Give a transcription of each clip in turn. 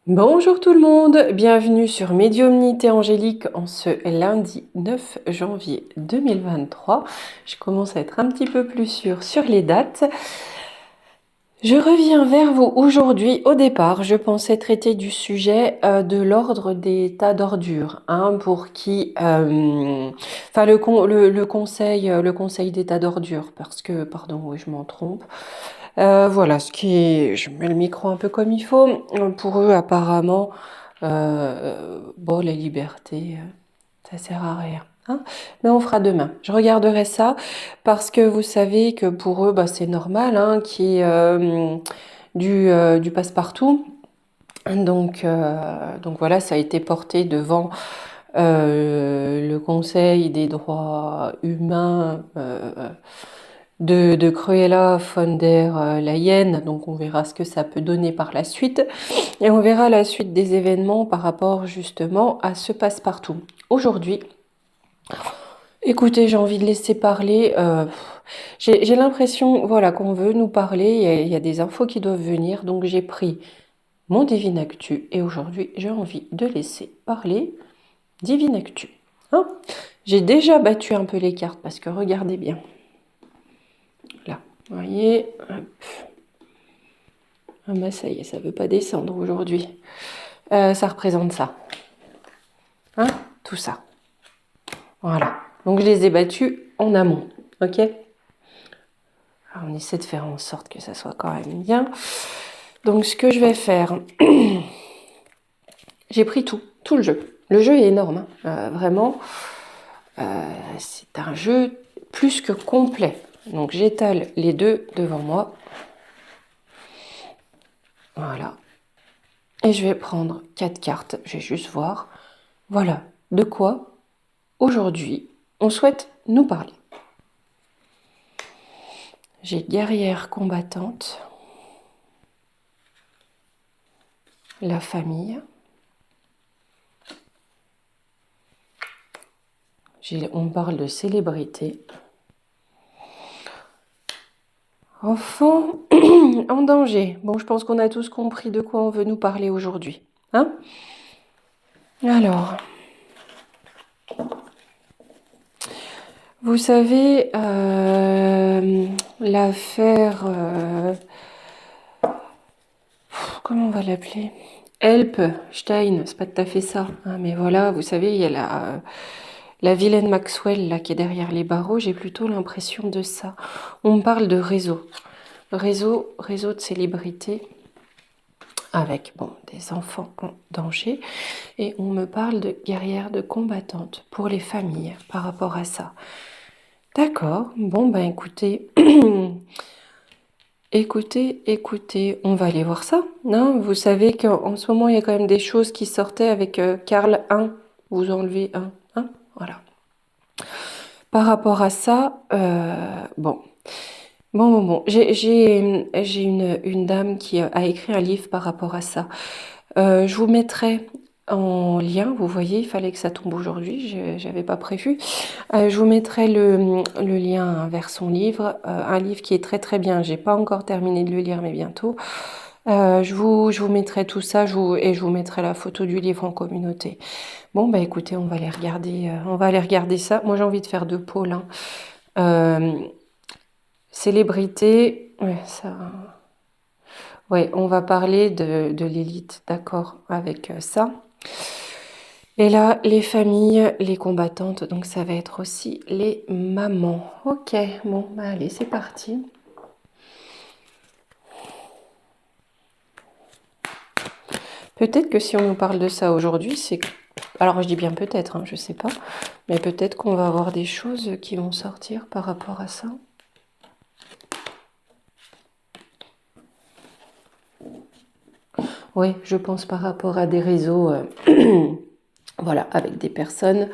Bonjour tout le monde, bienvenue sur Médiumnité Angélique en ce lundi 9 janvier 2023. Je commence à être un petit peu plus sûre sur les dates. Je reviens vers vous aujourd'hui. Au départ, je pensais traiter du sujet de l'ordre des tas d'ordures, pour qui, enfin le conseil des tas d'ordures, parce que, pardon, oui, je m'en trompe. Voilà, je mets le micro un peu comme il faut. Pour eux, apparemment, bon, la liberté, ça sert à rien, hein. Mais on fera demain. Je regarderai ça parce que vous savez que pour eux, bah, c'est normal, hein, qu'il y ait du passe-partout. Donc voilà, ça a été porté devant le Conseil des droits humains de Cruella von der Leyen. Donc on verra ce que ça peut donner par la suite. Et on verra la suite des événements par rapport justement à ce passe-partout. Aujourd'hui, écoutez, j'ai envie de laisser parler. J'ai l'impression, voilà, qu'on veut nous parler. Il y a des infos qui doivent venir. Donc j'ai pris mon Divine Actu. Et aujourd'hui, j'ai envie de laisser parler Divine Actu. Hein, j'ai déjà battu un peu les cartes parce que regardez bien. Là, vous voyez. Hop. Ah bah ça y est, ça ne veut pas descendre aujourd'hui. Ça représente ça. Hein, tout ça. Voilà. Donc je les ai battus en amont. Ok. Alors, on essaie de faire en sorte que ça soit quand même bien. Donc ce que je vais faire, j'ai pris tout le jeu. Le jeu est énorme, hein. Vraiment. C'est un jeu plus que complet. Donc j'étale les deux devant moi. Voilà. Et je vais prendre 4 cartes. Je vais juste voir. Voilà. De quoi, aujourd'hui, on souhaite nous parler. J'ai guerrière combattante. La famille. On parle de célébrité. Enfant en danger. Bon, je pense qu'on a tous compris de quoi on veut nous parler aujourd'hui. Hein? Alors, vous savez, l'affaire... comment on va l'appeler? Help Stein, c'est pas tout à fait ça, hein, mais voilà, vous savez, il y a la vilaine Maxwell là, qui est derrière les barreaux, j'ai plutôt l'impression de ça. On me parle de réseau de célébrité avec bon, des enfants en danger, et on me parle de guerrière, de combattante pour les familles par rapport à ça. D'accord, bon ben écoutez, écoutez, on va aller voir ça. Non, vous savez qu'en ce moment, il y a quand même des choses qui sortaient avec Karl 1. Vous enlevez 1. Hein, voilà. Par rapport à ça, bon. Bon. J'ai une dame qui a écrit un livre par rapport à ça. Je vous mettrai en lien, vous voyez, il fallait que ça tombe aujourd'hui, j'avais pas prévu. Je vous mettrai le lien vers son livre, un livre qui est très très bien. J'ai pas encore terminé de le lire, mais bientôt. Je vous mettrai tout ça, et je vous mettrai la photo du livre en communauté. Bon, bah écoutez, on va aller regarder ça. Moi, j'ai envie de faire 2 pôles, hein. Célébrité, ouais, ça... Ouais, on va parler de l'élite, d'accord, avec ça. Et là, les familles, les combattantes, donc ça va être aussi les mamans. Ok, bon, bah allez, c'est parti. Peut-être que si on nous parle de ça aujourd'hui, c'est... Alors je dis bien peut-être, hein, je sais pas, mais peut-être qu'on va avoir des choses qui vont sortir par rapport à ça. Oui, je pense par rapport à des réseaux, voilà, avec des personnes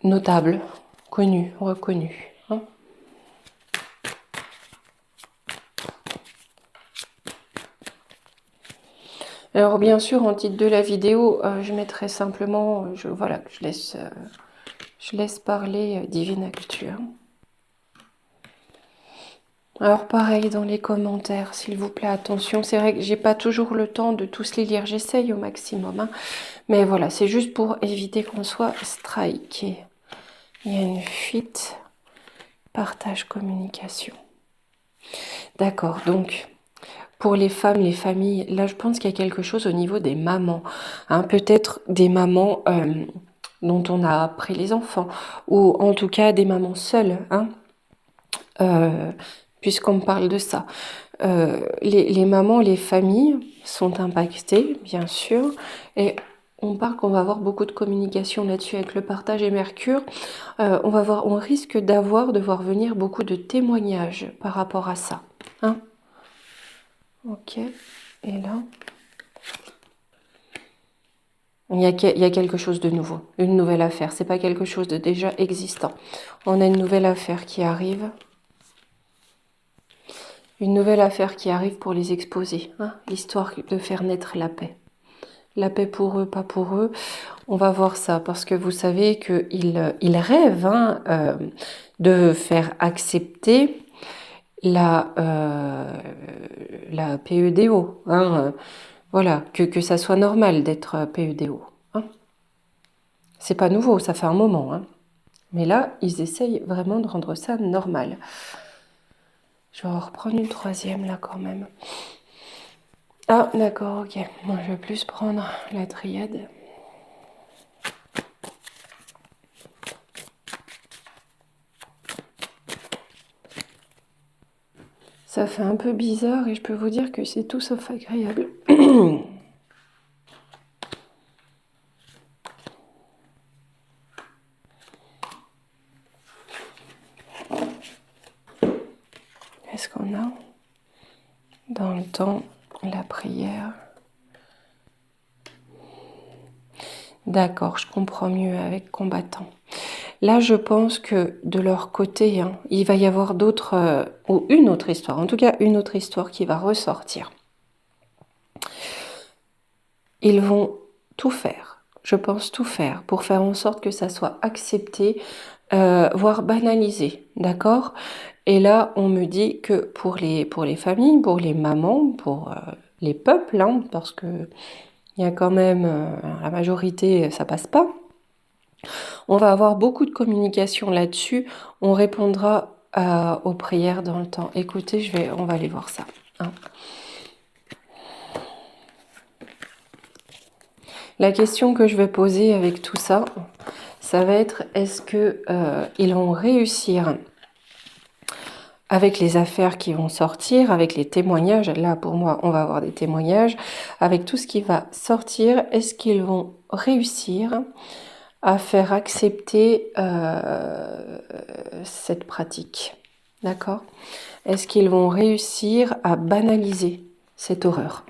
notables, connues, reconnues, hein. Alors bien sûr, en titre de la vidéo, je mettrai simplement, voilà, je laisse parler Divine Actu, hein. Alors pareil dans les commentaires, s'il vous plaît, attention. C'est vrai que j'ai pas toujours le temps de tous les lire. J'essaye au maximum, hein. Mais voilà, c'est juste pour éviter qu'on soit striké. Il y a une fuite. Partage, communication. D'accord, donc pour les femmes, les familles, là je pense qu'il y a quelque chose au niveau des mamans, hein, peut-être des mamans dont on a pris les enfants, ou en tout cas des mamans seules, hein, puisqu'on me parle de ça. Les mamans, les familles sont impactées, bien sûr, et on parle qu'on va avoir beaucoup de communication là-dessus avec le partage et Mercure. On risque de voir venir beaucoup de témoignages par rapport à ça, hein. Ok, et là, il y a quelque chose de nouveau, une nouvelle affaire. C'est pas quelque chose de déjà existant. On a une nouvelle affaire qui arrive. Une nouvelle affaire qui arrive pour les exposer, hein, l'histoire de faire naître la paix. La paix pour eux, pas pour eux. On va voir ça parce que vous savez qu'ils rêvent, hein, de faire accepter la PEDO, hein, voilà, que ça soit normal d'être PEDO, hein. C'est pas nouveau, ça fait un moment, hein. Mais là, ils essayent vraiment de rendre ça normal. Je vais en reprendre une troisième là quand même. Ah, d'accord, ok. Moi, je vais plus prendre la triade. Ça fait un peu bizarre et je peux vous dire que c'est tout sauf agréable. Est-ce qu'on a dans le temps la prière? D'accord, je comprends mieux avec combattant. Là, je pense que de leur côté, hein, il va y avoir d'autres, ou une autre histoire, en tout cas une autre histoire qui va ressortir. Ils vont tout faire, je pense tout faire, pour faire en sorte que ça soit accepté, voire banalisé, d'accord? Et là, on me dit que pour les familles, pour les mamans, pour les peuples, hein, parce que il y a quand même la majorité, ça passe pas. On va avoir beaucoup de communication là-dessus. On répondra aux prières dans le temps. Écoutez, on va aller voir ça, hein. La question que je vais poser avec tout ça, ça va être est-ce que ils vont réussir avec les affaires qui vont sortir, avec les témoignages, là pour moi on va avoir des témoignages, avec tout ce qui va sortir, est-ce qu'ils vont réussir à faire accepter cette pratique? D'accord? Est-ce qu'ils vont réussir à banaliser cette horreur?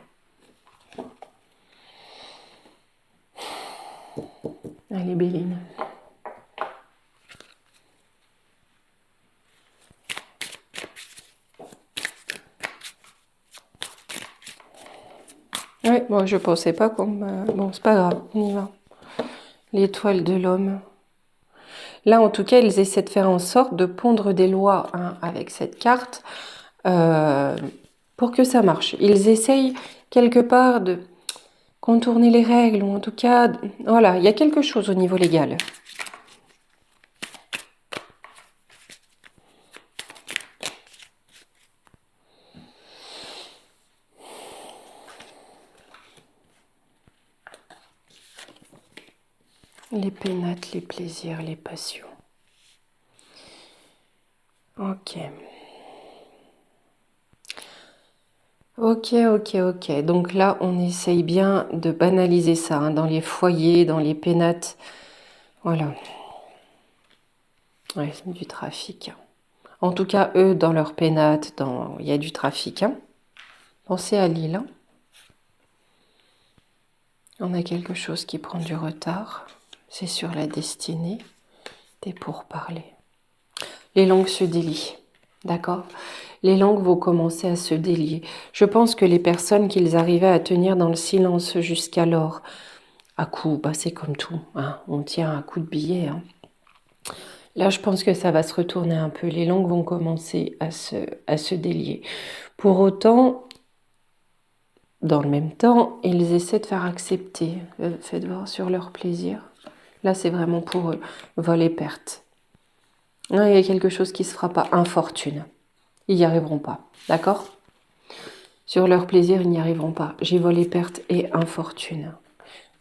Allez, Béline. Oui, bon, je pensais pas qu'on Bon, c'est pas grave, on y va. L'étoile de l'homme. Là, en tout cas, ils essaient de faire en sorte de pondre des lois, hein, avec cette carte pour que ça marche. Ils essayent quelque part de contourner les règles, ou en tout cas, voilà, il y a quelque chose au niveau légal. Les pénates, les plaisirs, les passions. Ok. Ok. Donc là, on essaye bien de banaliser ça, hein, dans les foyers, dans les pénates. Voilà. Ouais, c'est du trafic. En tout cas, eux, dans leurs pénates, il y a du trafic, hein. Pensez à Lille, hein. On a quelque chose qui prend du retard. C'est sur la destinée des pourparlers. Les langues se délient, d'accord? Les langues vont commencer à se délier. Je pense que les personnes qu'ils arrivaient à tenir dans le silence jusqu'alors, à coup, bah c'est comme tout, hein, on tient à coup de billet, hein. Là, je pense que ça va se retourner un peu. Les langues vont commencer à se délier. Pour autant, dans le même temps, ils essaient de faire accepter. Faites voir sur leur plaisir. Là, c'est vraiment pour eux. Vol et perte. Là, il y a quelque chose qui ne se fera pas. Infortune. Ils n'y arriveront pas. D'accord? Sur leur plaisir, ils n'y arriveront pas. J'ai vol et perte et infortune.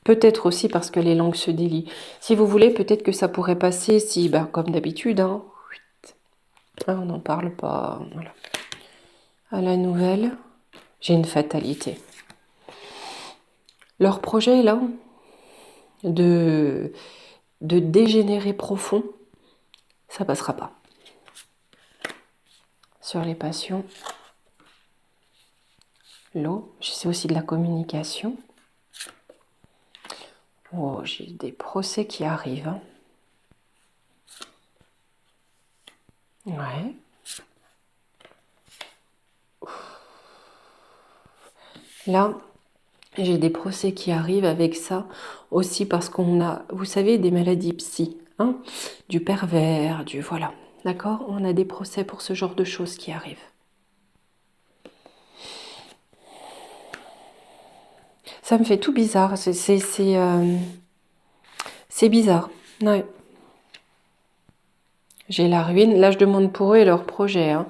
Peut-être aussi parce que les langues se délient. Si vous voulez, peut-être que ça pourrait passer si, ben, comme d'habitude, hein, on n'en parle pas. Voilà. À la nouvelle, j'ai une fatalité. Leur projet, là, de dégénérer profond, ça passera pas. Sur les passions, l'eau, c'est aussi de la communication. Oh, j'ai des procès qui arrivent. Hein. Ouais. Là, j'ai des procès qui arrivent avec ça aussi parce qu'on a, vous savez, des maladies psy, hein, du pervers, du voilà. D'accord? On a des procès pour ce genre de choses qui arrivent. Ça me fait tout bizarre. C'est bizarre. Ouais. J'ai la ruine. Là, je demande pour eux et leur projet. Hein.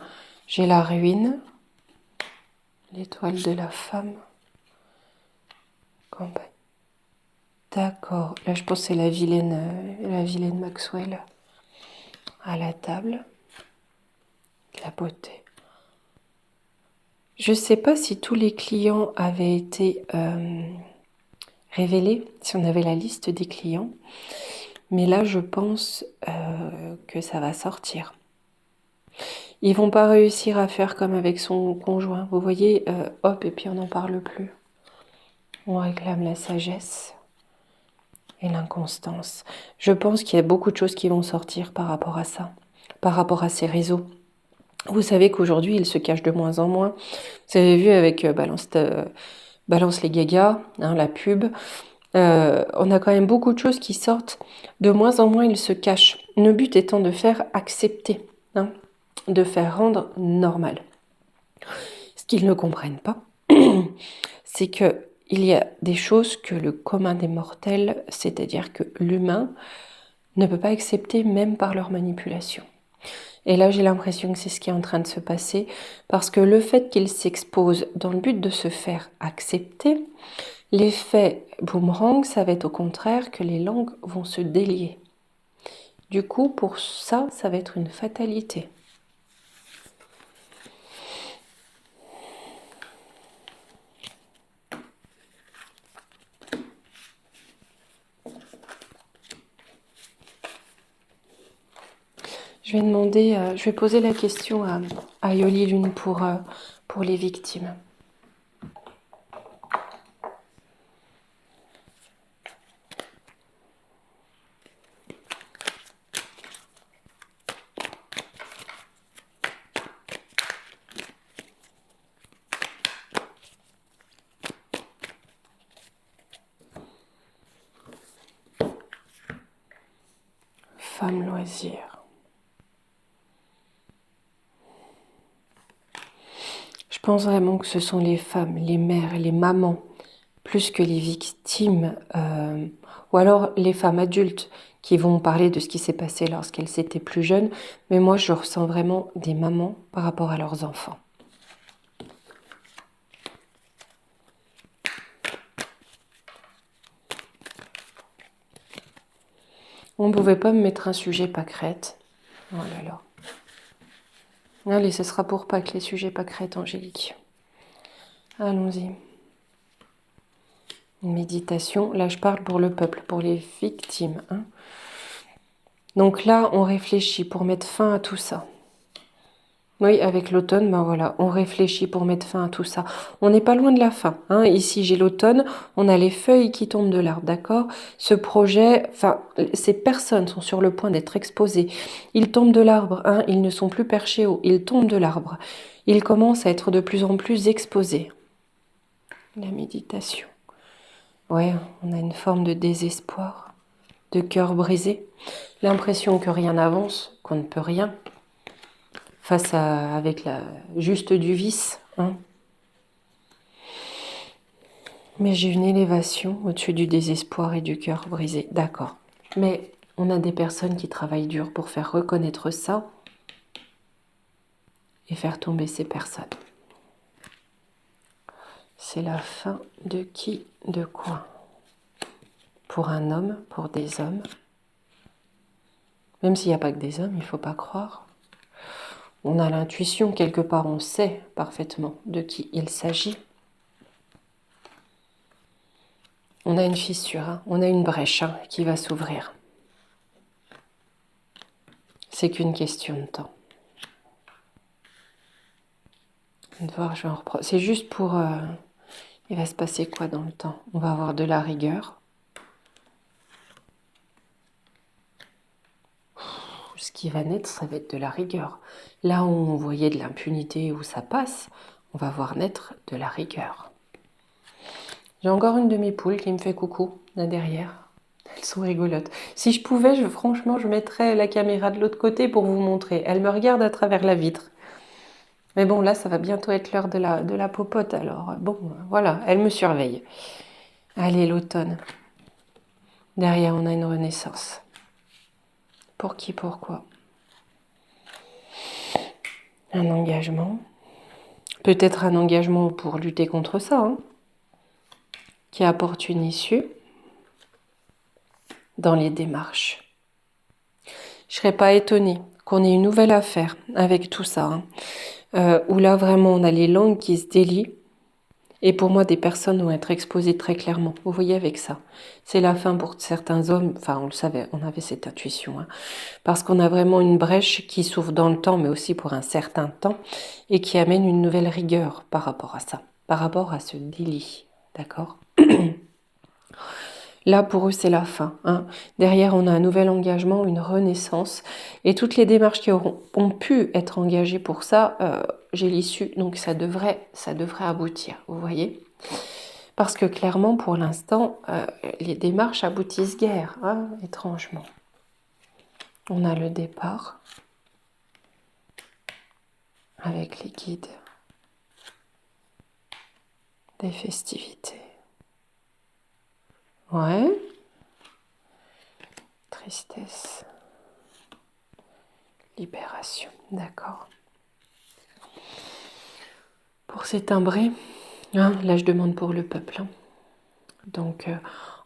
J'ai la ruine. L'étoile de la femme. Campagne. D'accord. Là, je pense que c'est la vilaine Maxwell à la table. La beauté. Je ne sais pas si tous les clients avaient été révélés, si on avait la liste des clients. Mais là, je pense que ça va sortir. Ils vont pas réussir à faire comme avec son conjoint. Vous voyez, hop, et puis on n'en parle plus. On réclame la sagesse et l'inconstance. Je pense qu'il y a beaucoup de choses qui vont sortir par rapport à ça, par rapport à ces réseaux. Vous savez qu'aujourd'hui, ils se cachent de moins en moins. Vous avez vu avec Balance les gagas, hein, la pub. On a quand même beaucoup de choses qui sortent. De moins en moins, ils se cachent. Le but étant de faire accepter, hein, de faire rendre normal. Ce qu'ils ne comprennent pas, c'est qu'il y a des choses que le commun des mortels, c'est-à-dire que l'humain, ne peut pas accepter même par leur manipulation. Et là, j'ai l'impression que c'est ce qui est en train de se passer, parce que le fait qu'ils s'exposent dans le but de se faire accepter, l'effet boomerang, ça va être au contraire que les langues vont se délier. Du coup, pour ça, ça va être une fatalité. Je vais demander, je vais poser la question à Yoli Lune pour les victimes. Femme loisir. Je pense vraiment que ce sont les femmes, les mères, les mamans, plus que les victimes, ou alors les femmes adultes qui vont parler de ce qui s'est passé lorsqu'elles étaient plus jeunes. Mais moi, je ressens vraiment des mamans par rapport à leurs enfants. On ne pouvait pas me mettre un sujet pâquerette. Oh là là. Allez, ce sera pour Pâques, les sujets pâquerettes, Angélique. Allons-y. Une méditation. Là, je parle pour le peuple, pour les victimes. Hein. Donc là, on réfléchit pour mettre fin à tout ça. Oui, avec l'automne, ben voilà, on réfléchit pour mettre fin à tout ça. On n'est pas loin de la fin. Hein. Ici, j'ai l'automne, on a les feuilles qui tombent de l'arbre, d'accord? Ce projet, enfin, ces personnes sont sur le point d'être exposées. Ils tombent de l'arbre, hein, ils ne sont plus perchés haut, ils tombent de l'arbre. Ils commencent à être de plus en plus exposés. La méditation. Ouais, on a une forme de désespoir. de cœur brisé, l'impression que rien n'avance, qu'on ne peut rien, face à, avec juste du vice. Hein. Mais j'ai une élévation au-dessus du désespoir et du cœur brisé. D'accord. Mais on a des personnes qui travaillent dur pour faire reconnaître ça et faire tomber ces personnes. C'est la fin de qui, de quoi? Pour un homme, pour des hommes. Même s'il n'y a pas que des hommes, il ne faut pas croire. On a l'intuition, quelque part, on sait parfaitement de qui il s'agit. On a une fissure, hein, on a une brèche hein, qui va s'ouvrir. C'est qu'une question de temps. De voir, je vais en reprendre. C'est juste pour... il va se passer quoi dans le temps? On va avoir de la rigueur. Ce qui va naître, ça va être de la rigueur. Là où on voyait de l'impunité, où ça passe, on va voir naître de la rigueur. J'ai encore une demi-poule qui me fait coucou, là derrière. Elles sont rigolotes. Si je pouvais, franchement, je mettrais la caméra de l'autre côté pour vous montrer. Elle me regarde à travers la vitre. Mais bon, là, ça va bientôt être l'heure de la popote, alors bon, voilà, elle me surveille. Allez, l'automne. Derrière, on a une renaissance. Pour qui, pourquoi? Un engagement. Peut-être un engagement pour lutter contre ça, hein, qui apporte une issue dans les démarches. Je ne serais pas étonnée qu'on ait une nouvelle affaire avec tout ça, hein, où là, vraiment, on a les langues qui se délient. Et pour moi, des personnes vont être exposées très clairement. Vous voyez avec ça. C'est la fin pour certains hommes. Enfin, on le savait, on avait cette intuition. Hein, parce qu'on a vraiment une brèche qui s'ouvre dans le temps, mais aussi pour un certain temps, et qui amène une nouvelle rigueur par rapport à ça, par rapport à ce délit. D'accord ? Là, pour eux, c'est la fin. Hein. Derrière, on a un nouvel engagement, une renaissance. Et toutes les démarches qui ont pu être engagées pour ça, j'ai l'issue. Donc, ça devrait aboutir. Vous voyez ? Parce que clairement, pour l'instant, les démarches aboutissent guère, hein, étrangement. On a le départ avec les guides des festivités. Ouais. Tristesse. Libération. D'accord. Pour ces timbrés, hein, là je demande pour le peuple. Hein. Donc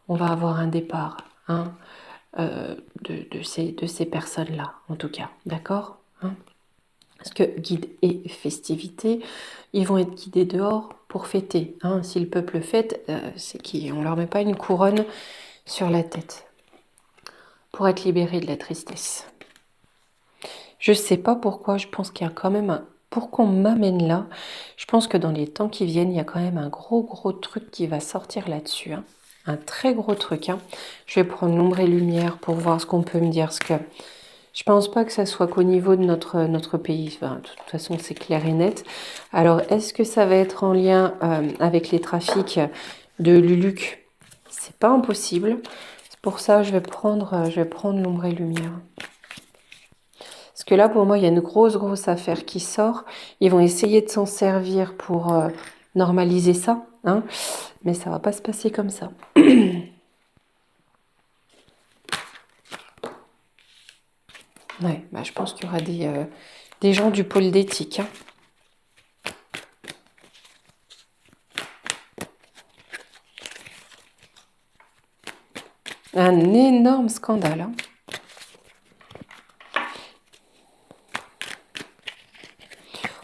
on va avoir un départ hein, de ces personnes-là, en tout cas. D'accord hein. Parce que guide et festivités, ils vont être guidés dehors pour fêter. Hein. Si le peuple fête, c'est qu'on ne leur met pas une couronne sur la tête. Pour être libéré de la tristesse. Je ne sais pas pourquoi, je pense qu'il y a quand même un... Pour qu'on m'amène là, je pense que dans les temps qui viennent, il y a quand même un gros truc qui va sortir là-dessus. Hein. Un très gros truc. Hein. Je vais prendre l'ombre et lumière pour voir ce qu'on peut me dire. Parce que je pense pas que ça soit qu'au niveau de notre pays. Enfin, de toute façon, c'est clair et net. Alors, est-ce que ça va être en lien avec les trafics de Luluc? C'est pas impossible. C'est pour ça que je vais prendre l'ombre et lumière. Parce que là, pour moi, il y a une grosse affaire qui sort. Ils vont essayer de s'en servir pour normaliser ça. Hein, mais ça va pas se passer comme ça. Ouais, bah, je pense qu'il y aura des gens du pôle d'éthique. Hein. Un énorme scandale. Hein.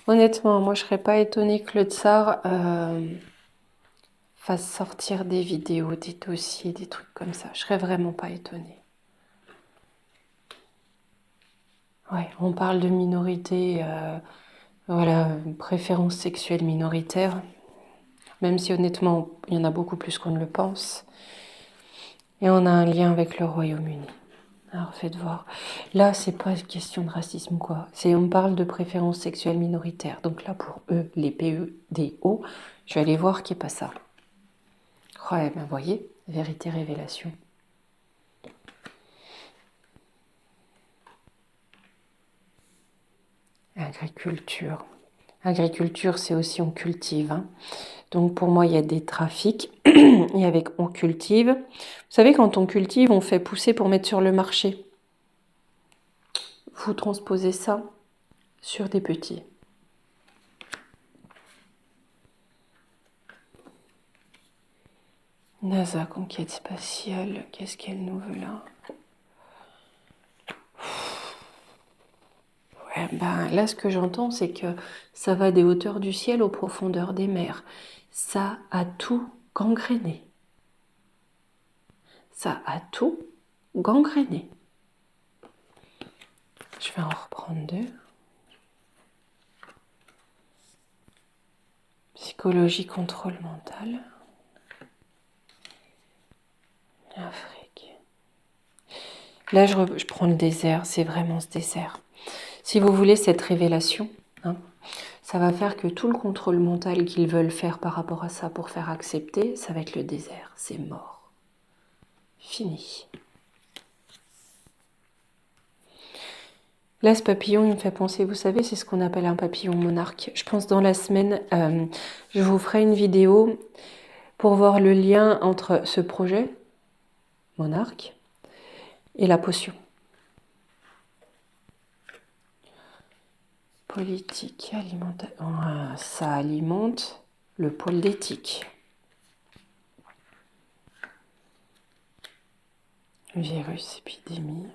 Honnêtement, moi je serais pas étonnée que le tsar fasse sortir des vidéos, des dossiers, des trucs comme ça. Je serais vraiment pas étonnée. Ouais, on parle de minorité, voilà, préférence sexuelle minoritaire. Même si honnêtement, il y en a beaucoup plus qu'on ne le pense. Et on a un lien avec le Royaume-Uni. Alors faites voir. Là, c'est pas une question de racisme ou quoi. On parle de préférence sexuelle minoritaire. Donc là, pour eux, les PEDO, je vais aller voir qui est pas ça. Ouais, ben voyez, vérité révélation. Agriculture. Agriculture, c'est aussi on cultive. Hein. Donc pour moi, il y a des trafics. Et avec on cultive. Vous savez, quand on cultive, on fait pousser pour mettre sur le marché. Vous transposez ça sur des petits. NASA, conquête spatiale. Qu'est-ce qu'elle nous veut là? Ouais, ben, là, ce que j'entends, c'est que ça va des hauteurs du ciel aux profondeurs des mers. Ça a tout gangréné. Ça a tout gangréné. Je vais en reprendre deux. Psychologie, contrôle mental. Afrique. Là, je prends le désert. C'est vraiment ce désert. Si vous voulez cette révélation, hein, ça va faire que tout le contrôle mental qu'ils veulent faire par rapport à ça pour faire accepter, ça va être le désert. C'est mort. Fini. Là, ce papillon, il me fait penser, vous savez, c'est ce qu'on appelle un papillon monarque. Je pense dans la semaine, je vous ferai une vidéo pour voir le lien entre ce projet, monarque, et la potion. Politique, alimentaire, ça alimente le pôle d'éthique. Virus, épidémie.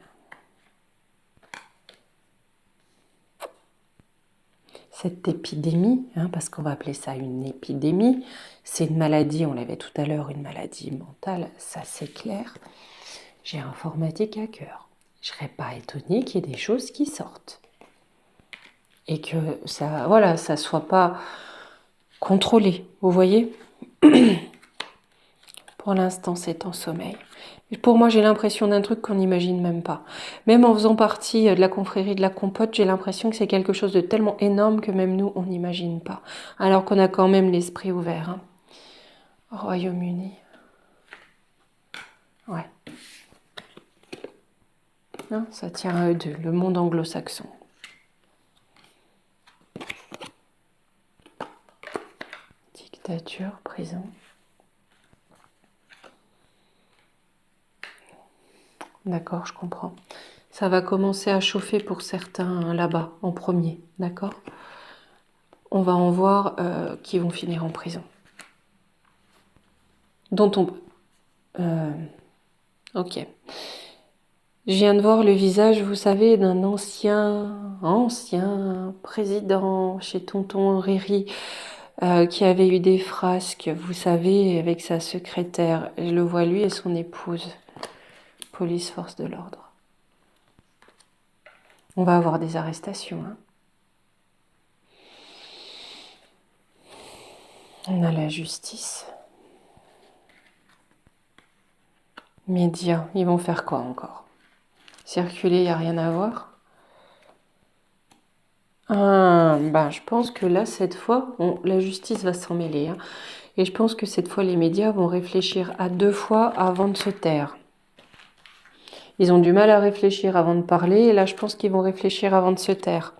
Cette épidémie, hein, parce qu'on va appeler ça une épidémie, c'est une maladie, on l'avait tout à l'heure, une maladie mentale, ça c'est clair. J'ai informatique à cœur. Je ne serais pas étonnée qu'il y ait des choses qui sortent. Et que ça, voilà, ça soit pas contrôlé, vous voyez. Pour l'instant, c'est en sommeil. Et pour moi, j'ai l'impression d'un truc qu'on n'imagine même pas. Même en faisant partie de la confrérie de la compote, j'ai l'impression que c'est quelque chose de tellement énorme que même nous, on n'imagine pas. Alors qu'on a quand même l'esprit ouvert. Hein. Royaume-Uni. Ouais. Non, ça tient à eux deux, le monde anglo-saxon. Dictature, prison. D'accord, je comprends. Ça va commencer à chauffer pour certains là-bas, en premier, d'accord? On va en voir qui vont finir en prison. Dont on... ok. Je viens de voir le visage, vous savez, d'un ancien président chez Tonton Riri qui avait eu des frasques, vous savez, avec sa secrétaire. Je le vois lui et son épouse. Police, force de l'ordre. On va avoir des arrestations. Hein. On a la justice. Médias, ils vont faire quoi encore? Circuler, il n'y a rien à voir? Ben, je pense que là, cette fois, la justice va s'en mêler. Hein. Et je pense que cette fois, les médias vont réfléchir à deux fois avant de se taire. Ils ont du mal à réfléchir avant de parler. Et là, je pense qu'ils vont réfléchir avant de se taire.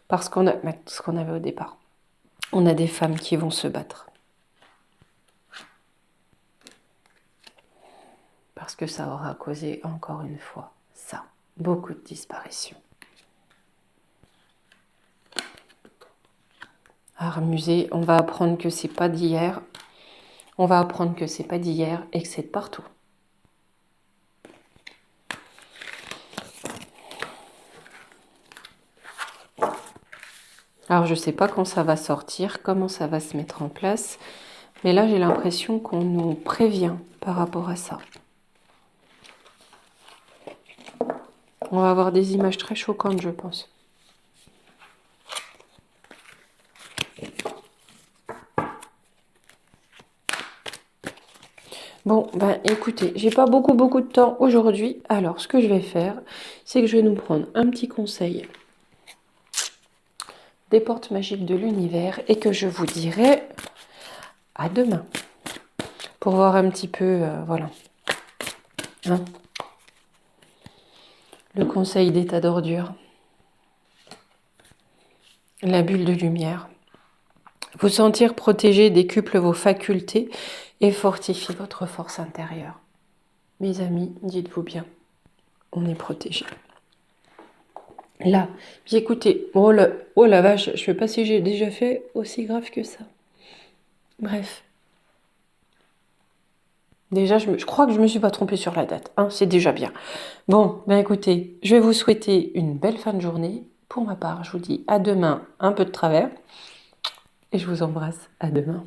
Parce qu'on a ce qu'on avait au départ. On a des femmes qui vont se battre. Parce que ça aura causé, encore une fois, ça. Beaucoup de disparitions. Art musée, on va apprendre que c'est pas d'hier. On va apprendre que c'est pas d'hier et que c'est de partout. Alors je sais pas quand ça va sortir, comment ça va se mettre en place, mais là j'ai l'impression qu'on nous prévient par rapport à ça. On va avoir des images très choquantes, je pense. Bon, ben écoutez, j'ai pas beaucoup de temps aujourd'hui. Alors, ce que je vais faire, c'est que je vais nous prendre un petit conseil des portes magiques de l'univers et que je vous dirai à demain pour voir un petit peu, voilà. Hein, le conseil d'état d'ordure. la bulle de lumière. Vous sentir protégé décuple vos facultés et fortifie votre force intérieure. Mes amis, dites-vous bien, on est protégé. Là, puis écoutez, oh la vache, je sais pas si j'ai déjà fait aussi grave que ça. Bref. Déjà, je crois que je me suis pas trompée sur la date, hein, c'est déjà bien. Bon, ben écoutez, je vais vous souhaiter une belle fin de journée. Pour ma part, je vous dis à demain, un peu de travers, et je vous embrasse. À demain.